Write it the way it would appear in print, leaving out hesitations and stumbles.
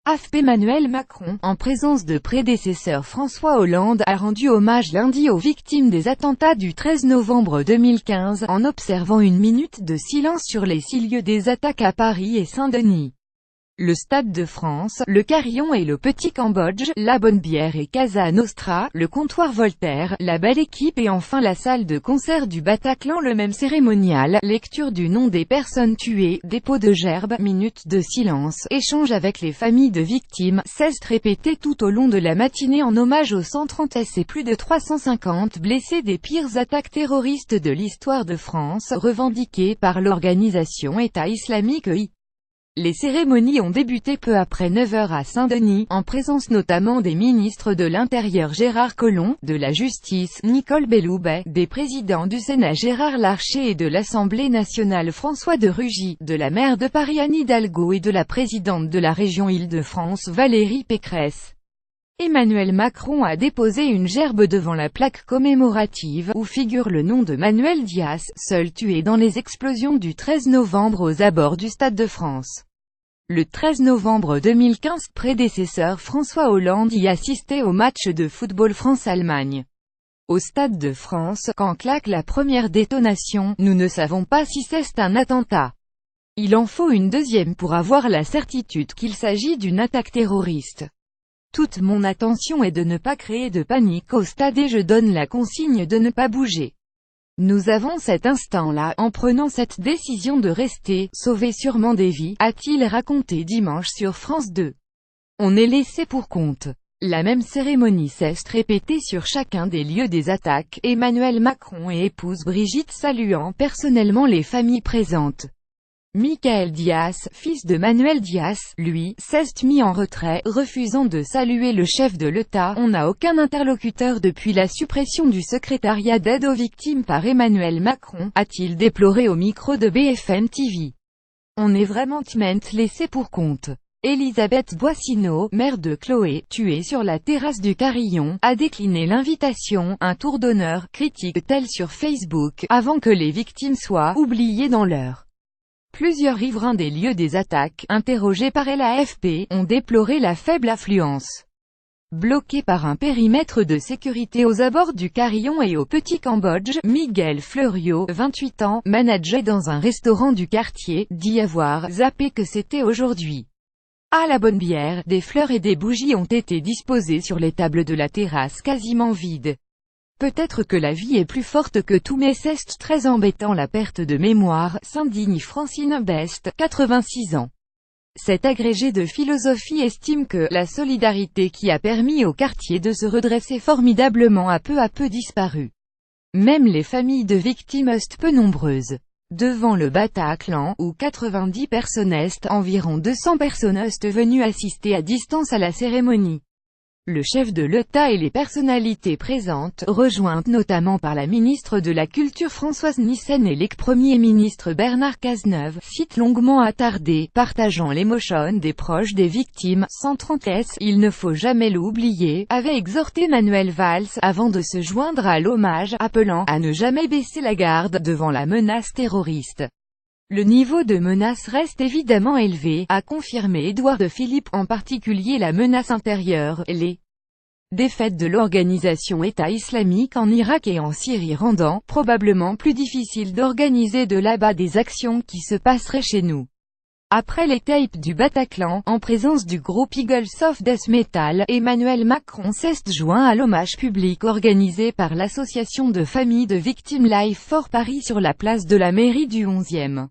AFP. Emmanuel Macron, en présence de prédécesseur François Hollande, a rendu hommage lundi aux victimes des attentats du 13 novembre 2015, en observant une minute de silence sur les 6 lieux des attaques à Paris et Saint-Denis. Le Stade de France, le Carillon et le Petit Cambodge, la Bonne-Bière et Casa Nostra, le Comptoir Voltaire, la Belle Équipe et enfin la salle de concert du Bataclan. Le même cérémonial, lecture du nom des personnes tuées, dépôt de gerbes, minute de silence, échange avec les familles de victimes, 16 répétés tout au long de la matinée en hommage aux 130 et plus de 350 blessés des pires attaques terroristes de l'histoire de France, revendiquées par l'organisation État islamique (EI). Les cérémonies ont débuté peu après 9 h à Saint-Denis, en présence notamment des ministres de l'Intérieur Gérard Collomb, de la Justice Nicole Belloubet, des présidents du Sénat Gérard Larcher et de l'Assemblée nationale François de Rugy, de la maire de Paris Anne Hidalgo et de la présidente de la région Île-de-France Valérie Pécresse. Emmanuel Macron a déposé une gerbe devant la plaque commémorative, où figure le nom de Manuel Dias, seul tué dans les explosions du 13 novembre aux abords du Stade de France. Le 13 novembre 2015, prédécesseur François Hollande y assistait au match de football France-Allemagne. Au Stade de France, quand claque la première détonation, nous ne savons pas si c'est un attentat. Il en faut une deuxième pour avoir la certitude qu'il s'agit d'une attaque terroriste. Toute mon attention est de ne pas créer de panique au stade et je donne la consigne de ne pas bouger. Nous avons cet instant-là, en prenant cette décision de rester, sauver sûrement des vies, a-t-il raconté dimanche sur France 2. On est laissé pour compte. La même cérémonie s'est répétée sur chacun des lieux des attaques, Emmanuel Macron et épouse Brigitte saluant personnellement les familles présentes. Michael Dias, fils de Manuel Dias, lui, s'est mis en retrait, refusant de saluer le chef de l'État. On n'a aucun interlocuteur depuis la suppression du secrétariat d'aide aux victimes par Emmanuel Macron, a-t-il déploré au micro de BFM TV. On est vraiment laissé pour compte. Elisabeth Boissineau, mère de Chloé, tuée sur la terrasse du Carillon, a décliné l'invitation, un tour d'honneur, critique-t-elle sur Facebook, avant que les victimes soient oubliées dans l'heure. Plusieurs riverains des lieux des attaques, interrogés par l'AFP, ont déploré la faible affluence. Bloqué par un périmètre de sécurité aux abords du Carillon et au Petit Cambodge, Miguel Fleurio, 28 ans, manager dans un restaurant du quartier, dit avoir zappé que c'était aujourd'hui. À la Bonne-Bière, des fleurs et des bougies ont été disposées sur les tables de la terrasse quasiment vide. Peut-être que la vie est plus forte que tout mais c'est très embêtant la perte de mémoire, s'indigne Francine Best, 86 ans. Cet agrégé de philosophie estime que la solidarité qui a permis au quartier de se redresser formidablement a peu à peu disparu. Même les familles de victimes peu nombreuses. Devant le Bataclan, où 90 personnes environ 200 personnes venues assister à distance à la cérémonie. Le chef de l'État et les personnalités présentes, rejointes notamment par la ministre de la Culture Françoise Nyssen et l'ex-premier ministre Bernard Cazeneuve, citent longuement attardé, partageant l'émotion des proches des victimes, 130 il ne faut jamais l'oublier, avait exhorté Manuel Valls, avant de se joindre à l'hommage, appelant à ne jamais baisser la garde devant la menace terroriste. Le niveau de menace reste évidemment élevé, a confirmé Édouard Philippe, en particulier la menace intérieure, les défaites de l'organisation État islamique en Irak et en Syrie rendant probablement plus difficile d'organiser de là-bas des actions qui se passeraient chez nous. Après les tapes du Bataclan, en présence du groupe Eagles of Death Metal, Emmanuel Macron s'est joint à l'hommage public organisé par l'association de familles de victimes Life for Paris sur la place de la mairie du 11e.